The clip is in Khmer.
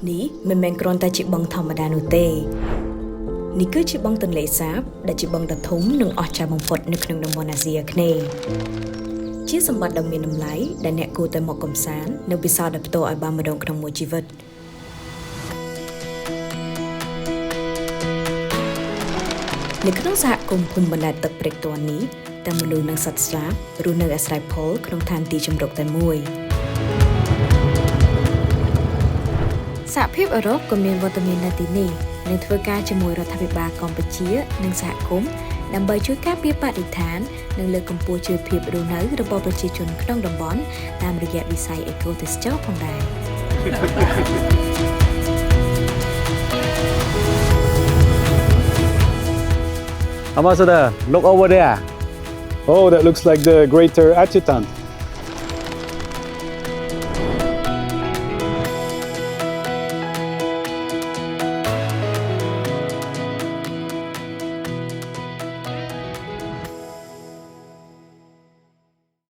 នេះមិនមែនគ្រាន់តែជាបឹងធម្មតានោះទេនេះគឺជាបឹងទន្លេសាបដែលជាបឹងដ៏ធំនិងអស្ចារ្យបំផុតនៅក្នុងតំបន់អាស៊ីអាគ្នេយ៍ជាសម្បត្តិដ៏មានតម្លៃដែលអ្នកគួរតែមកកម្សាន្តនិងពិសោធន៍ដោយផ្ទាល់ឲ្យបានម្ដងក្នុងមួយជីវិតនៅក្នុងសហគមន៍ភូមិបណ្ដែតទឹកព្រែកទាន់នេះតែមនុស្សនិងសត្វស្លាបរស់នៅអាស្រ័យផលក្នុងឋានទីជម្រកតែមួយសហភាពអឺរ៉ុបក៏មានវត្តមាននៅទីនេះនិងធ្វើការជាមួយរដ្ឋាភិបាលកម្ពុជានិងសហគមន៍ដើម្បីជួយការពារបរិស្ថាននិងលើកកម្ពស់ជីវភាពរស់នៅរបស់ប្រជាជនក្នុងតំបន់តាមរយៈវិស័យអេកូទេសចរណ៍ផងដែរ Ambassador, look over there. Oh, that looks like the Greater Adjutant.